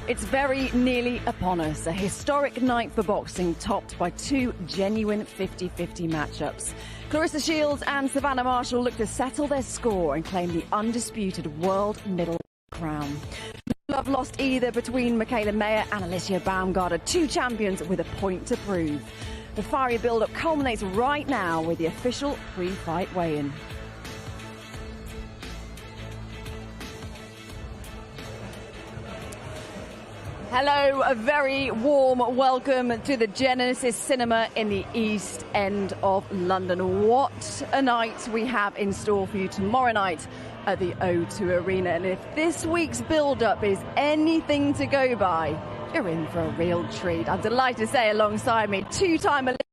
It's very nearly upon us. A historic night for boxing topped by two genuine 50-50 matchups. Claressa Shields and Savannah Marshall look to settle their score and claim the undisputed world middle crown. No love lost either between Mikaela and Alycia Baumgardner, two champions with a point to prove. The fiery build-up culminates right now with the official pre-fight weigh-in. Hello, a very warm welcome to the Genesis Cinema in the East End of London. What a night we have in store for you tomorrow night at the O2 Arena. And if this week's build-up is anything to go by, you're in for a real treat. I'm delighted to say alongside me, two-time Olympic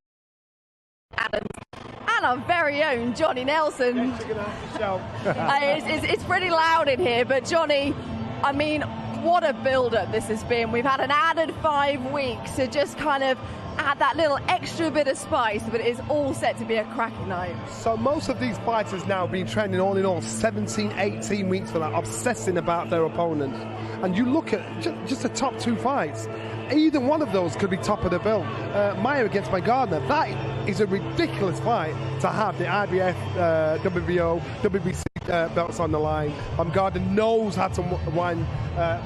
Adams and our very own Johnny Nelson. Yes, you're gonna have to shout. It's pretty loud in here, but Johnny, I mean, what a build-up this has been. We've had an added 5 weeks to just kind of add that little extra bit of spice, but it is all set to be a cracking night. So most of these fighters now have been training all in all 17, 18 weeks for that, obsessing about their opponent. And you look at just the top two fights, either one of those could be top of the bill. Maya against Baumgardner, that is a ridiculous fight to have the IBF, WBO, WBC belts on the line. Baumgardner knows how to wind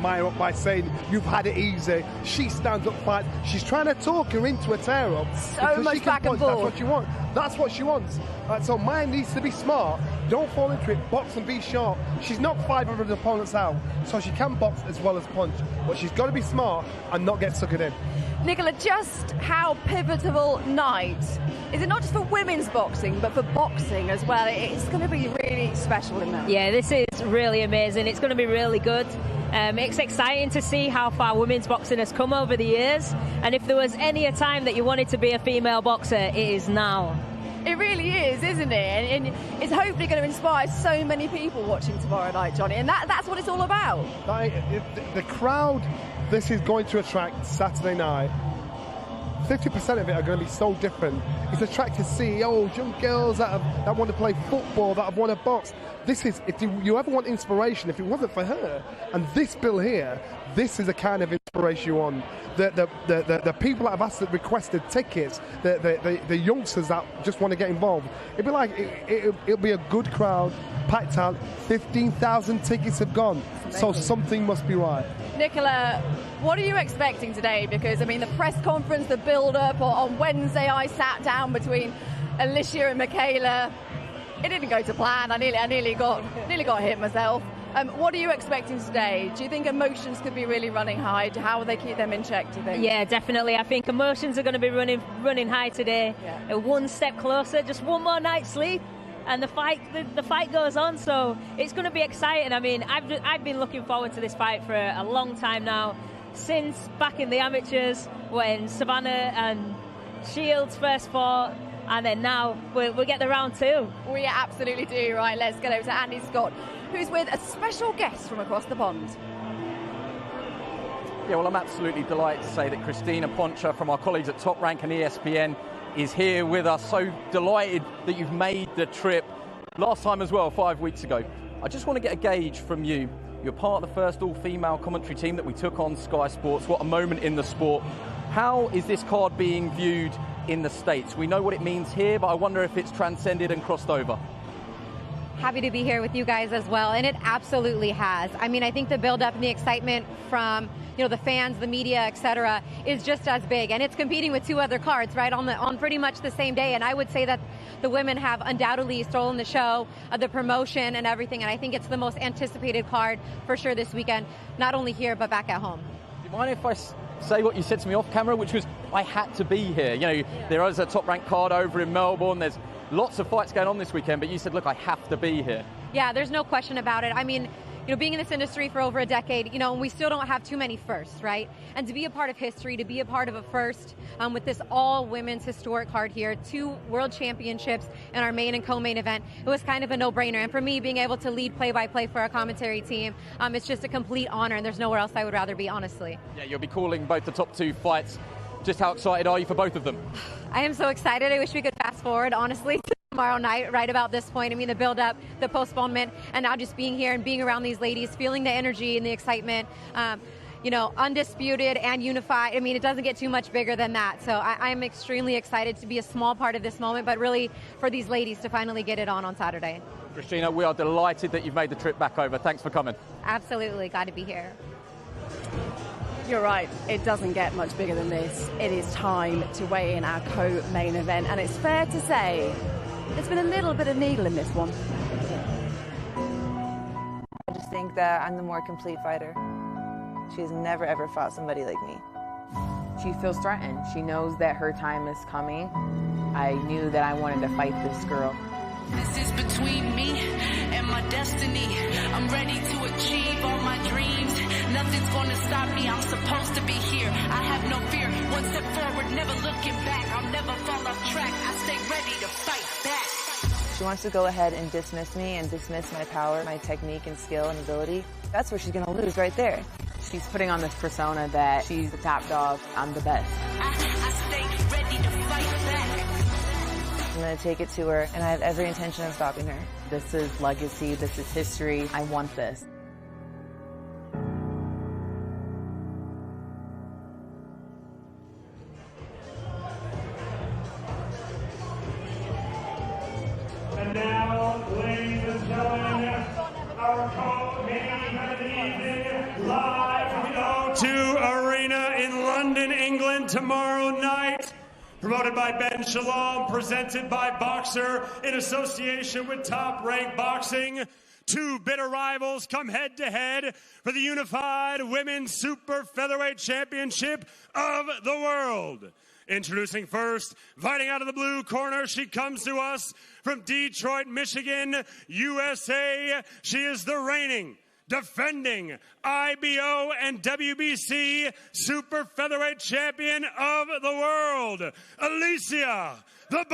Maya up by saying, you've had it easy. She stands up, fights. She's trying to talk her into a tear-up. So much back and forth. That's what you want. That's what she wants. So Maya needs to be smart. Don't fall into it. Box and be sharp. She's knocked 5 of her opponents out, so she can box as well as punch. But she's got to be smart and not get suckered in. Nicola, just how pivotal night is it, not just for women's boxing, but for boxing as well? It's going to be really special in there. Yeah, this is really amazing. It's going to be really good. It's exciting to see how far women's boxing has come over the years. And if there was any time that you wanted to be a female boxer, it is now. It really is, isn't it? And it's hopefully going to inspire so many people watching tomorrow night, Johnny. And that's what it's all about. The crowd this is going to attract Saturday night, 50% of it are going to be so different. It's attracting CEOs, young girls that want to play football, that want to box. This is, if you ever want inspiration, if it wasn't for her and this bill here, this is the kind of inspiration you want. The people that have asked that requested tickets, the youngsters that just want to get involved, it'd be like it'll be a good crowd, packed out. 15,000 tickets have gone, so something must be right. Nicola, what are you expecting today? Because I mean, the press conference, the build-up on Wednesday, I sat down between Alycia and Mikaela. It didn't go to plan. I nearly got hit myself. What are you expecting today? Do you think emotions could be really running high? How will they keep them in check, do you think? Yeah, definitely. I think emotions are going to be running high today. Yeah. One step closer, just one more night's sleep, and the fight goes on. So it's going to be exciting. I mean, I've been looking forward to this fight for a long time now, since back in the amateurs when Savannah and Shields first fought. And then now we'll get the round 2. We absolutely do. Right, let's get over to Andy Scott, who's with a special guest from across the pond. Yeah, well, I'm absolutely delighted to say that Christina Poncha from our colleagues at Top Rank and ESPN is here with us. So delighted that you've made the trip. Last time as well, 5 weeks ago. I just want to get a gauge from you. You're part of the first all-female commentary team that we took on Sky Sports. What a moment in the sport. How is this card being viewed in the States? We know what it means here, but I wonder if it's transcended and crossed over. Happy to be here with you guys as well, and it absolutely has. I mean, I think the build-up and the excitement from the fans, the media, etc., is just as big, and it's competing with 2 other cards, right, on pretty much the same day. And I would say that the women have undoubtedly stolen the show, the promotion, and everything. And I think it's the most anticipated card for sure this weekend, not only here but back at home. Do you mind if I say what you said to me off camera, which was I had to be here? There is a Top Rank card over in Melbourne. There's lots of fights going on this weekend, but you said, look, I have to be here. Yeah, there's no question about it. I mean, being in this industry for over a decade, and we still don't have too many firsts, right? And to be a part of history, to be a part of a first with this all-women's historic card here, 2 world championships in our main and co-main event, it was kind of a no-brainer. And for me, being able to lead play-by-play for our commentary team, it's just a complete honor, and there's nowhere else I would rather be, honestly. Yeah, you'll be calling both the top 2 fights. Just how excited are you for both of them? I am so excited. I wish we could fast forward, honestly, to tomorrow night, right about this point. I mean, the build-up, the postponement, and now just being here and being around these ladies, feeling the energy and the excitement. you know, undisputed and unified. I mean, it doesn't get too much bigger than that. So I'm extremely excited to be a small part of this moment, but really for these ladies to finally get it on Saturday. Christina, we are delighted that you've made the trip back over. Thanks for coming. Absolutely, got to be here. You're right, it doesn't get much bigger than this. It is time to weigh in our co-main event, and it's fair to say there's been a little bit of needle in this one. I just think that I'm the more complete fighter. She's never ever fought somebody like me. She feels threatened. She knows that her time is coming. I knew that I wanted to fight this girl. This is between me and my destiny. I'm ready to achieve all my dreams. Nothing's gonna stop me. I'm supposed to be here. I have no fear. One step forward, never looking back. I'll never fall off track. I stay ready to fight back. She wants to go ahead and dismiss me and dismiss my power, my technique and skill and ability. That's where she's gonna lose right there. She's putting on this persona that she's the top dog, I'm the best. I stay ready to fight back. I'm gonna take it to her, and I have every intention of stopping her. This is legacy, this is history, I want this. And now, ladies and gentlemen, our co-main event live from the O2 Arena in London, England tomorrow night. Promoted by Ben Shalom, presented by Boxer in association with Top Rank Boxing. Two bitter rivals come head-to-head for the unified Women's Super Featherweight Championship of the world. Introducing first, fighting out of the blue corner, she comes to us from Detroit, Michigan, USA. She is the reigning, defending IBO and WBC Super Featherweight Champion of the world, Alycia, the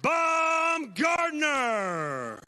Baumgardner.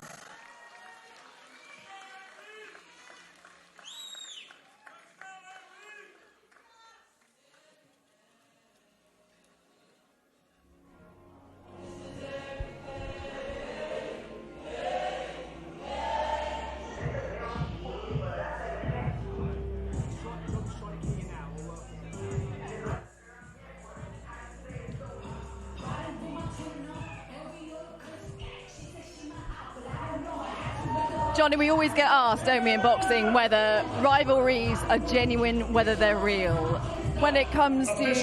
Johnny, we always get asked, don't we, in boxing, whether rivalries are genuine, whether they're real. When it comes to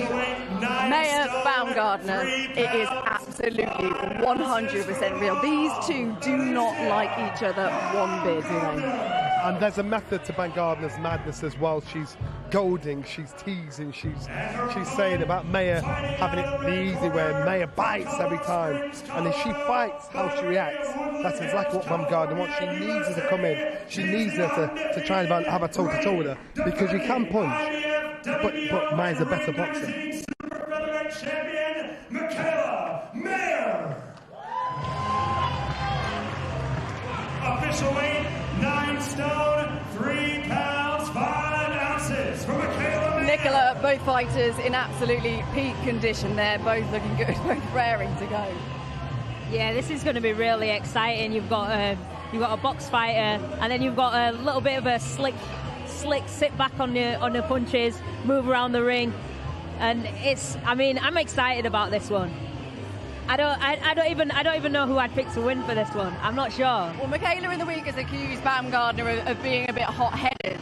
Maya Baumgardner, it is absolutely 100% real. These two do not like each other one bit, do they? And there's a method to Baumgardner's madness as well. She's goading, she's teasing, she's saying about Maya having it the easy way. Maya bites every time. And if she fights, how she reacts, that's exactly what Baumgardner wants. She needs her to come in. She needs her to try and have a toe-to-toe with her. Because you can punch, but Maya's a better boxer. Super Featherweight Champion, Mikaela. Official weight, 9 stone, 3 pounds, 5 ounces for Mikaela. Nicola, both fighters in absolutely peak condition there, both looking good, both raring to go. Yeah, this is going to be really exciting. You've got a box fighter, and then you've got a little bit of a slick sit back on the punches, move around the ring, and I'm excited about this one. I don't even know who I'd pick to win for this one. I'm not sure. Well, Mikaela in the week has accused Baumgardner of being a bit hot-headed.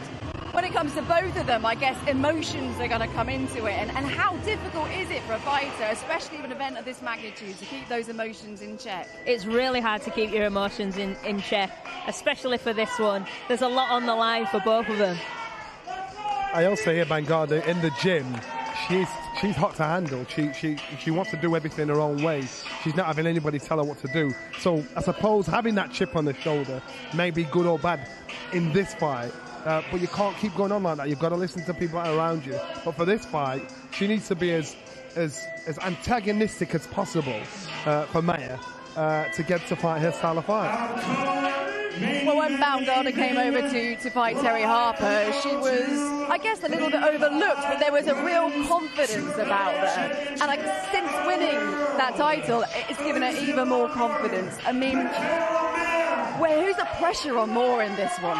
When it comes to both of them, I guess emotions are going to come into it. And how difficult is it for a fighter, especially an event of this magnitude, to keep those emotions in check? It's really hard to keep your emotions in check, especially for this one. There's a lot on the line for both of them. I also hear Baumgardner in the gym. She's hot to handle. She wants to do everything her own way. She's not having anybody tell her what to do. So I suppose having that chip on the shoulder may be good or bad in this fight. But you can't keep going on like that. You've got to listen to people around you. But for this fight, she needs to be as antagonistic as possible for Maya to get to fight her style of fight. Well, when Baumgardner came over to fight Terry Harper, she was, I guess, a little bit overlooked, but there was a real confidence about her. And since winning that title, it's given her even more confidence. I mean, who's the pressure on more in this one?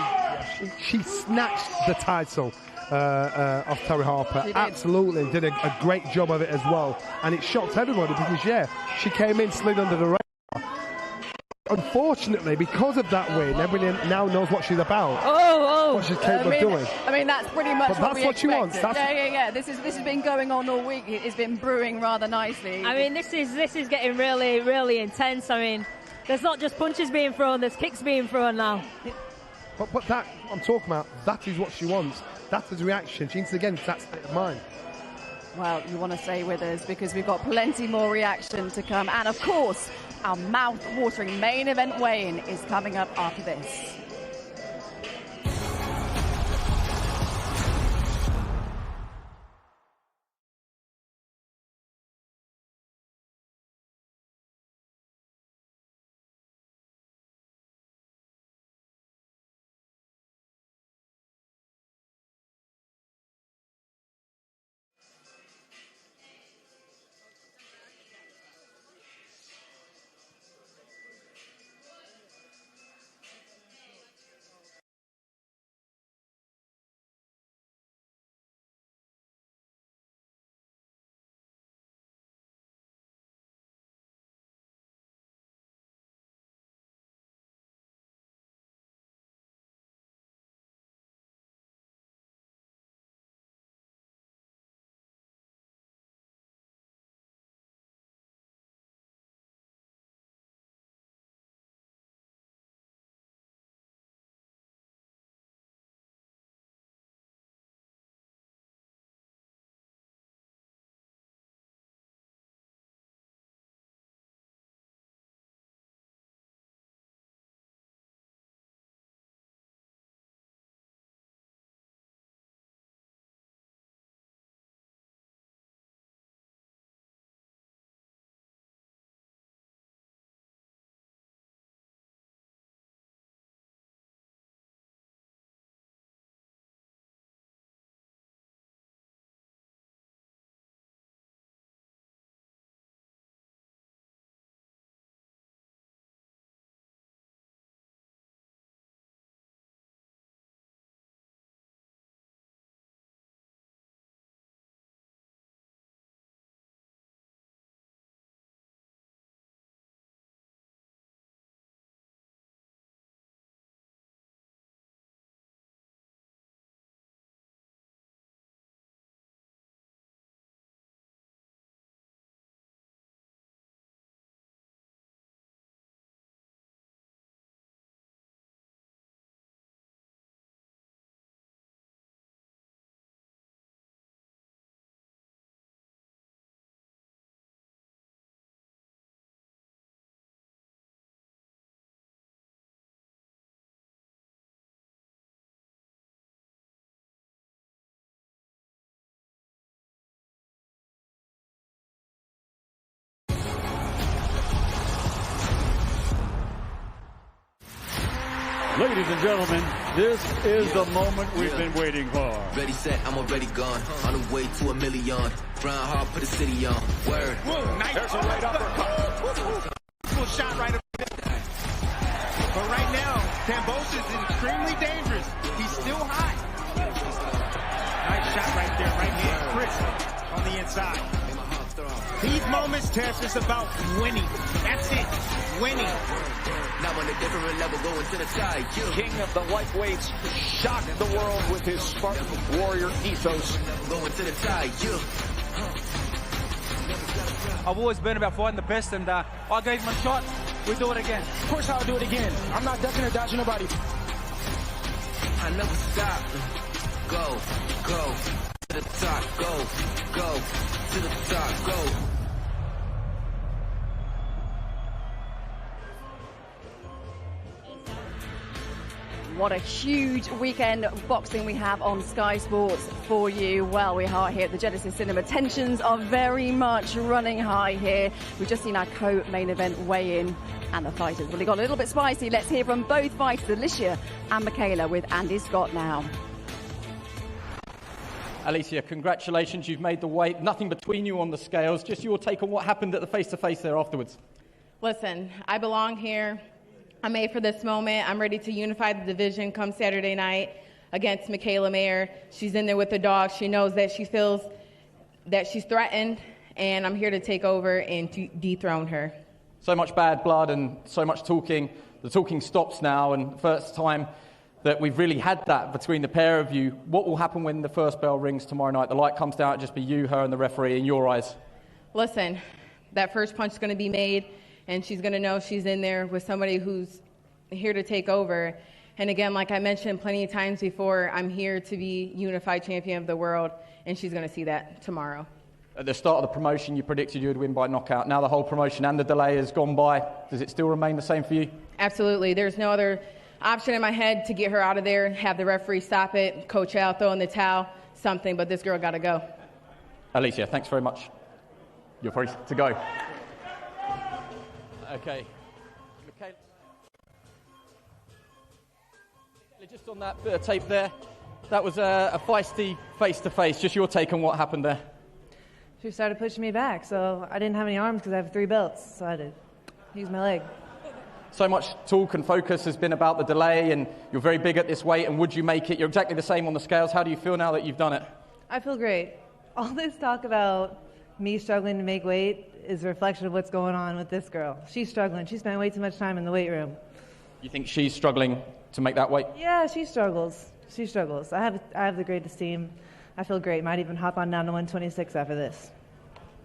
She snatched the title off Terry Harper. Absolutely, did a great job of it as well. And it shocked everybody because, she came in, slid under the radar. Unfortunately, because of that win, everybody now knows what she's about. What she's capable of doing. I mean, that's pretty much but that's what she wants. This has been going on all week. It's been brewing rather nicely. I mean, this is getting really, really intense. I mean, there's not just punches being thrown, there's kicks being thrown now. But that, I'm talking about, that is what she wants. That's his reaction. She needs to get into that state of mind. Well, you want to stay with us because we've got plenty more reaction to come. And, of course, our mouth-watering main event weigh-in is coming up after this. Ladies and gentlemen, this is the moment we've been waiting for. Ready, set, I'm already gone. On the way to $1 million. Grind hard, put the city on. Word. Whoa, nice. There's a right uppercut. Cool shot right up there. But right now, Kambosos is extremely dangerous. He's still hot. Nice shot right there, right hand. Crisp on the inside. These moments, Tess, is about winning. That's it. Winning. Now on a different level, going to the side. King of the lightweights, shocked the world with his Spartan warrior ethos. Going to the side, I've always been about fighting the best, and I gave him a shot. We do it again. Of course I'll do it again. I'm not ducking or dodging nobody. I never stop. Go, go, to the top, go, go, to the top, go. What a huge weekend of boxing we have on Sky Sports for you. Well, we are here at the Genesis Cinema. Tensions are very much running high here. We've just seen our co-main event weigh-in, and the fighters really got a little bit spicy. Let's hear from both fighters, Alycia and Mikaela, with Andy Scott now. Alycia, congratulations. You've made the weight. Nothing between you on the scales. Just your take on what happened at the face-to-face there afterwards. Listen, I belong here. I'm made for this moment. I'm ready to unify the division come Saturday night. against Mikaela Mayer. She's in there with the dog. She knows that she feels that she's threatened, and I'm here to take over and to dethrone her. So much bad blood and so much talking. The talking stops now, and the first time that we've really had that between the pair of you. What will happen when the first bell rings tomorrow night? The light comes down, it'll just be you, her, and the referee in your eyes. Listen, that first punch is going to be made, and she's going to know she's in there with somebody who's here to take over. And again, like I mentioned plenty of times before, I'm here to be unified champion of the world, and she's going to see that tomorrow. At the start of the promotion, you predicted you would win by knockout. Now the whole promotion and the delay has gone by. Does it still remain the same for you? Absolutely. There's no other option in my head to get her out of there, have the referee stop it, coach out, throw in the towel, something, but this girl got to go. Alycia, thanks very much. You're free to go. Okay. Mikaela, just on that bit of tape there, that was a feisty face-to-face. Just your take on what happened there. She started pushing me back, so I didn't have any arms because I have 3 belts, so I had to use my leg. So much talk and focus has been about the delay, and you're very big at this weight, and would you make it? You're exactly the same on the scales. How do you feel now that you've done it? I feel great. All this talk about me struggling to make weight is a reflection of what's going on with this girl. She's struggling. She spent way too much time in the weight room. You think she's struggling to make that weight? Yeah, she struggles. She struggles. I have the greatest team. I feel great. Might even hop on down to 126 after this.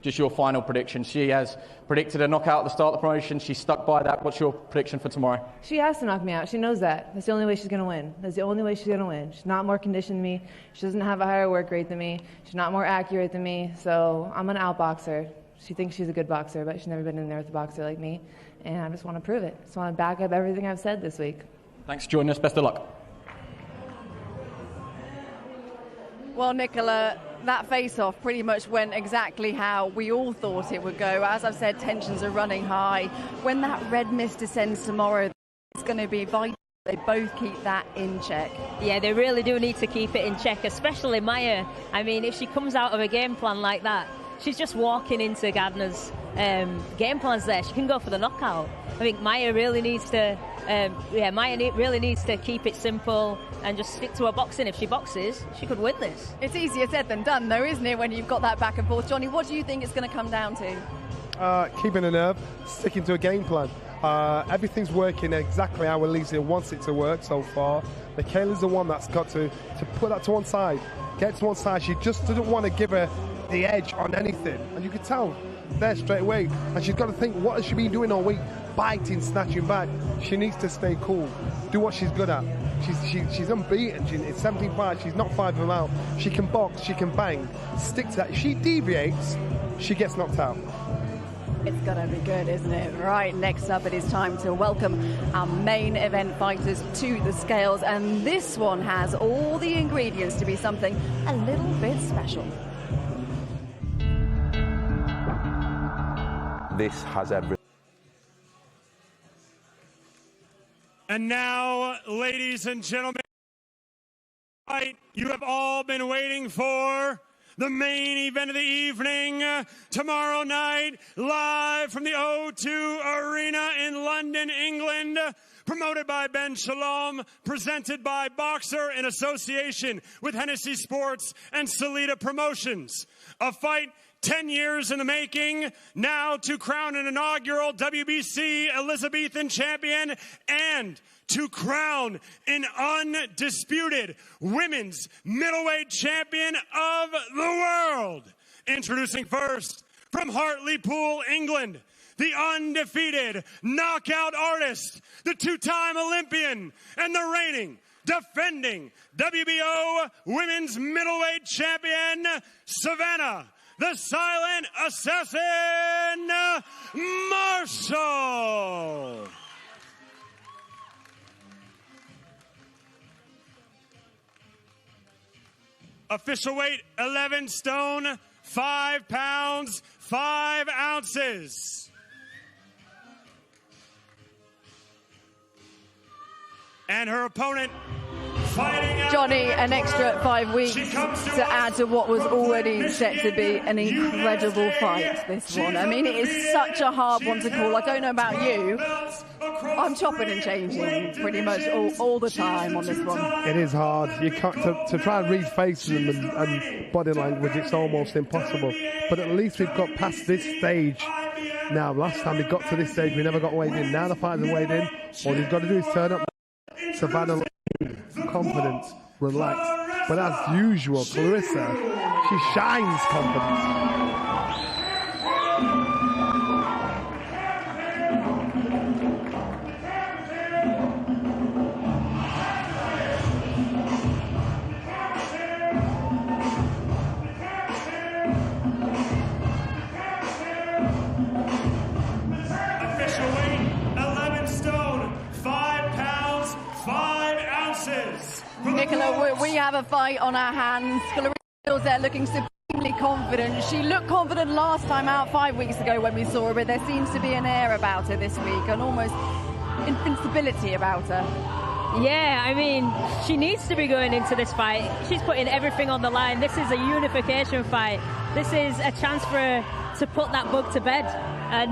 Just your final prediction. She has predicted a knockout at the start of the promotion. She's stuck by that. What's your prediction for tomorrow? She has to knock me out. She knows that. That's the only way she's going to win. That's the only way she's going to win. She's not more conditioned than me. She doesn't have a higher work rate than me. She's not more accurate than me. So I'm going to outbox her. She thinks she's a good boxer, but she's never been in there with a boxer like me. And I just want to prove it. Just want to back up everything I've said this week. Thanks for joining us. Best of luck. Well, Nicola, that face-off pretty much went exactly how we all thought it would go. As I've said, tensions are running high. When that red mist descends tomorrow, it's going to be vital they both keep that in check. Yeah, they really do need to keep it in check, especially Maya. I mean, if she comes out of a game plan like that, she's just walking into Gardner's game plans there. She can go for the knockout. I think Maya really needs to really needs to keep it simple and just stick to her boxing. If she boxes, she could win this. It's easier said than done, though, isn't it, when you've got that back and forth? Johnny, what do you think it's going to come down to? Keeping a nerve, sticking to a game plan. Everything's working exactly how Alycia wants it to work so far. Mikaela's the one that's got to put that to one side, get to one side. She just doesn't want to give her the edge on anything. And you can tell there straight away. And she's got to think, what has she been doing all week? Biting, snatching back. She needs to stay cool, do what she's good at. She's unbeaten. It's 17 fights. She's knocked 5 of them out. She can box, she can bang. Stick to that. If she deviates, she gets knocked out. It's gonna be good, isn't it? Right, next up it is time to welcome our main event fighters to the scales, and this one has all the ingredients to be something a little bit special. This has everything. And now, ladies and gentlemen, you have all been waiting for. The main event of the evening, tomorrow night, live from the O2 Arena in London, England, promoted by Ben Shalom, presented by Boxer in association with Hennessy Sports and Salida Promotions. A fight 10 years in the making, now to crown an inaugural WBC Elizabethan champion and to crown an undisputed women's middleweight champion of the world. Introducing first, from Hartlepool, England, the undefeated knockout artist, the two-time Olympian, and the reigning, defending WBO women's middleweight champion, Savannah, the silent assassin, Marshall. Official weight, 11 stone, 5 pounds, 5 ounces. And her opponent Johnny, an extra 5 weeks to add to what was already set to be an incredible fight, this one. I mean, it is such a hard one to call. I don't know about you. I'm chopping and changing pretty much all the time on this one. It is hard. You can't to try and read faces and body language. It's almost impossible. But at least we've got past this stage. Now, last time we got to this stage, we never got weighed in. Now the fighters are weighed in. All you've got to do is turn up. Savannah, confident, relaxed. But as usual, Claressa, she shines confidence. Mikaela, we have a fight on our hands. Claressa feels there looking supremely confident. She looked confident last time out 5 weeks ago when we saw her, but there seems to be an air about her this week, an almost invincibility about her. Yeah, I mean, she needs to be going into this fight. She's putting everything on the line. This is a unification fight. This is a chance for her to put that bug to bed and,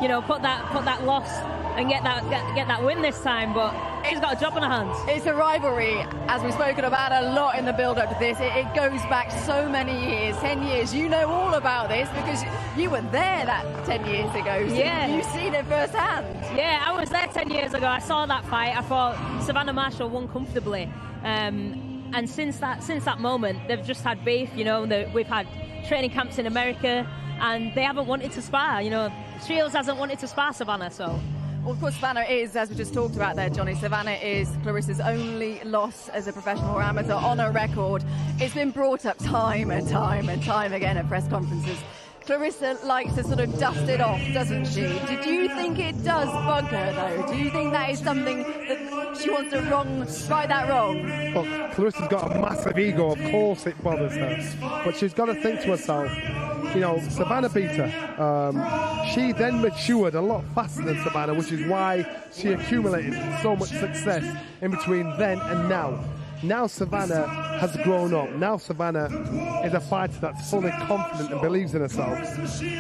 you know, put that loss and get that win this time. But she's got a job on her hands. It's a rivalry, as we've spoken about a lot in the build-up to this. It goes back so many years, 10 years. You know all about this because you were there that 10 years ago. So yeah. You've seen it firsthand. Yeah, I was there 10 years ago. I saw that fight. I thought Savannah Marshall won comfortably. And since that moment, they've just had beef. You know, we've had training camps in America, and they haven't wanted to spar. You know, Shields hasn't wanted to spar Savannah, so... Well, of course, Savannah is, as we just talked about there, Johnny, Savannah is Claressa's only loss as a professional or amateur on her record. It's been brought up time and time and time again at press conferences. Claressa likes to sort of dust it off, doesn't she? Do you think it does bug her, though? Do you think that is something that she wants to right that wrong? Well, Claressa's got a massive ego, of course it bothers her. But she's got to think to herself, you know, Savannah beat her. She then matured a lot faster than Savannah, which is why she accumulated so much success in between then and now. Now Savannah has grown up. Now Savannah is a fighter that's fully confident and believes in herself.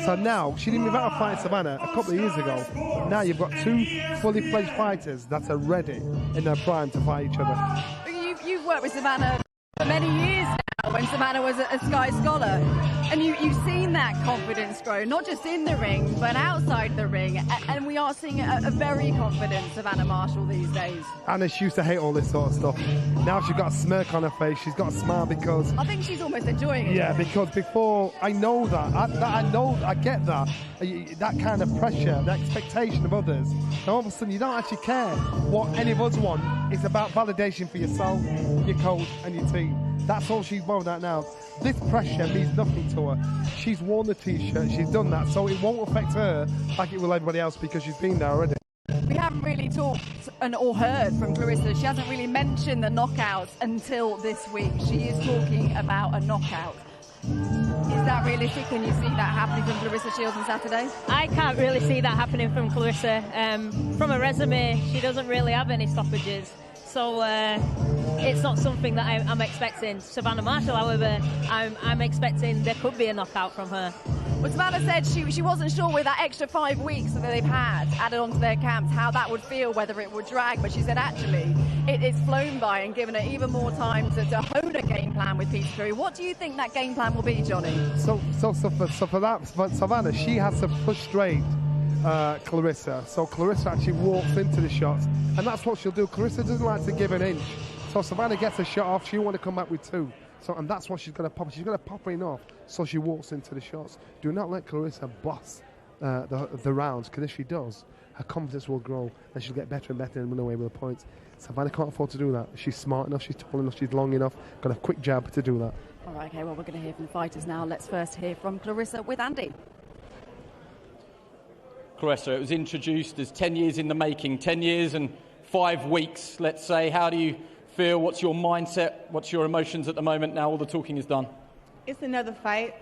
So now, she didn't even have a fight Savannah a couple of years ago. Now you've got two fully fledged fighters that are ready in their prime to fight each other. You've worked with Savannah for many years now, when Savannah was a Sky Scholar. And you've seen that confidence grow, not just in the ring, but outside the ring. And we are seeing a very confident Savannah Marshall these days. Anna, she used to hate all this sort of stuff. Now she's got a smirk on her face. She's got a smile because... I think she's almost enjoying it. Yeah, because before, I know that. I get that. That kind of pressure, the expectation of others. And all of a sudden, you don't actually care what any of us want. It's about validation for yourself, your coach, and your team. That's all she's worried about now. This pressure means nothing to her. She's worn the T-shirt, she's done that, so it won't affect her like it will everybody else because she's been there already. We haven't really talked or heard from Claressa. She hasn't really mentioned the knockouts until this week. She is talking about a knockout. Is that realistic? Can you see that happening from Claressa Shields on Saturday? I can't really see that happening from Claressa. From her resume, she doesn't really have any stoppages. So it's not something that I'm expecting. Savannah Marshall, however, I'm expecting there could be a knockout from her. Well, Savannah said she wasn't sure with that extra 5 weeks that they've had added onto their camps how that would feel, whether it would drag. But she said actually it's flown by and given her even more time to hone a game plan with Peter Curry. What do you think that game plan will be, Johnny? So for that, for Savannah, she has to frustrate Claressa. So Claressa actually walks into the shots, and that's what she'll do. Claressa doesn't like to give an inch. So Savannah gets a shot off, she'll want to come back with two. So, and that's what she's going to pop. She's going to pop her enough so she walks into the shots. Do not let Claressa boss the rounds, because if she does, her confidence will grow and she'll get better and better and run away with the points. Savannah can't afford to do that. She's smart enough, she's tall enough, she's long enough, got a quick jab to do that. All right, okay, well, we're going to hear from the fighters now. Let's first hear from Claressa with Andy. Claressa, it was introduced as 10 years in the making, 10 years and 5 weeks, let's say. How do you feel? What's your mindset? What's your emotions at the moment now all the talking is done? It's another fight.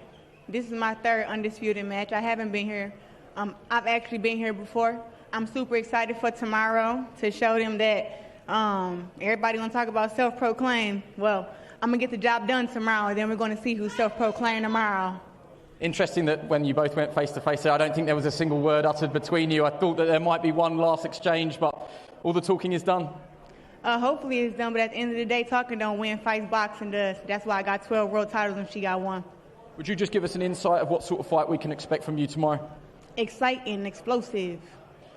This is my third undisputed match. I haven't been here. I've actually been here before. I'm super excited for tomorrow to show them that Everybody want to talk about self-proclaimed. Well, I'm going to get the job done tomorrow, and then we're going to see who's self-proclaimed tomorrow. Interesting that when you both went face-to-face there, I don't think there was a single word uttered between you. I thought that there might be one last exchange, but all the talking is done. Hopefully it's done, but at the end of the day, talking don't win fights, boxing does. That's why I got 12 world titles and she got 1. Would you just give us an insight of what sort of fight we can expect from you tomorrow? Exciting, explosive.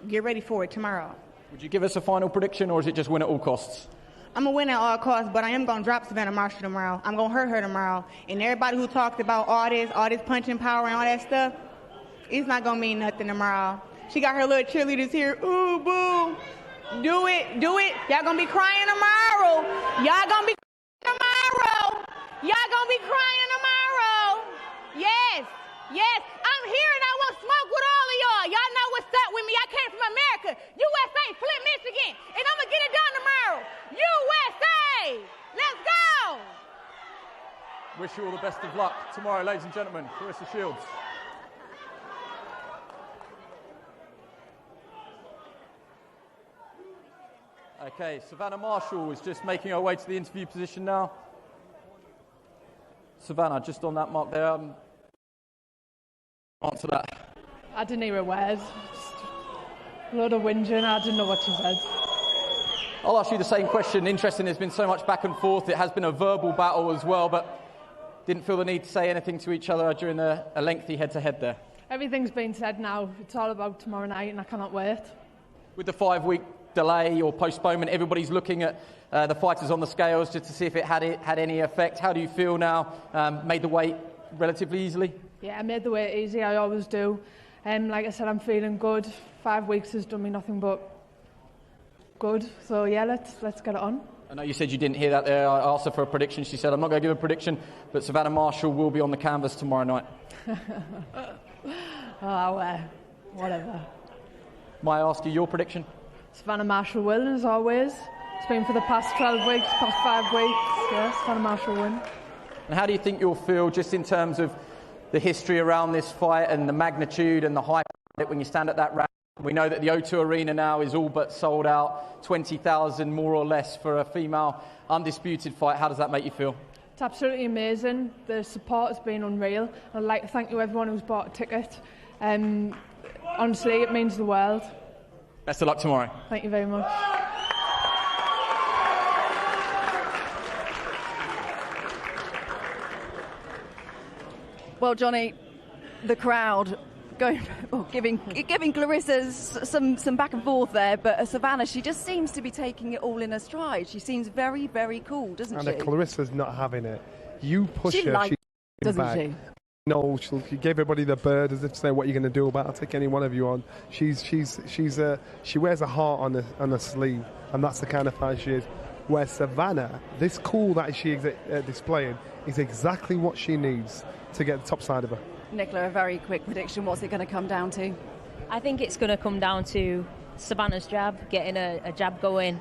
Get ready for it tomorrow. Would you give us a final prediction, or is it just win at all costs? I'm going to win at all costs, but I am going to drop Savannah Marshall tomorrow. I'm going to hurt her tomorrow. And everybody who talked about all this punching power and all that stuff, it's not going to mean nothing tomorrow. She got her little cheerleaders here. Ooh, boo. Do it, do it. Y'all gonna be crying tomorrow. Y'all gonna be crying tomorrow. Y'all gonna be crying tomorrow. Yes, yes. I'm here and I want smoke with all of y'all. Y'all know what's up with me. I came from America. USA, Flint, Michigan. And I'm gonna get it done tomorrow. USA! Let's go! Wish you all the best of luck tomorrow, ladies and gentlemen. Claressa Shields. Okay, Savannah Marshall is just making her way to the interview position now. Savannah, just on that mark there, answer that. I didn't hear a word. Just a load of whinging. I didn't know what she said. I'll ask you the same question. Interesting, there's been so much back and forth. It has been a verbal battle as well, but didn't feel the need to say anything to each other during a lengthy head-to-head there. Everything's been said now. It's all about tomorrow night, and I cannot wait. With the 5-week delay or postponement, everybody's looking at the fighters on the scales just to see if it had any effect. How do you feel now? Made the weight relatively easily? Yeah, I made the weight easy. I always do. Like I said, I'm feeling good. 5 weeks has done me nothing but good. So yeah, let's get it on. I know you said you didn't hear that there. I asked her for a prediction. She said, I'm not going to give a prediction, but Savannah Marshall will be on the canvas tomorrow night. Whatever. May I ask you your prediction? Savannah Marshall win, as always. It's been for the past 12 weeks, past 5 weeks. Yeah, Savannah Marshall win. And how do you think you'll feel just in terms of the history around this fight and the magnitude and the hype of it when you stand at that round? We know that the O2 Arena now is all but sold out, 20,000 more or less for a female undisputed fight. How does that make you feel? It's absolutely amazing. The support has been unreal. I'd like to thank you everyone who's bought a ticket. Honestly, it means the world. Best of luck tomorrow. Thank you very much. Well, Johnny, the crowd giving Claressa some back and forth there, but Savannah, she just seems to be taking it all in her stride. She seems very, very cool, doesn't she? And Clarissa's not having it. You push she her, she's doesn't back. she? No, she gave everybody the bird as if to say, what are you going to do about it? I'll take any one of you on. She wears a heart on her sleeve, and that's the kind of fight she is. Where Savannah, this cool that she displaying, is exactly what she needs to get the top side of her. Nicola, a very quick prediction. What's it going to come down to? I think it's going to come down to Savannah's jab, getting a jab going,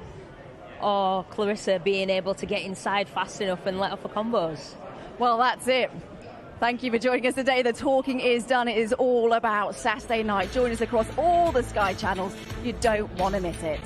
or Claressa being able to get inside fast enough and let off the combos. Well, that's it. Thank you for joining us today. The talking is done. It is all about Saturday night. Join us across all the Sky channels. You don't want to miss it.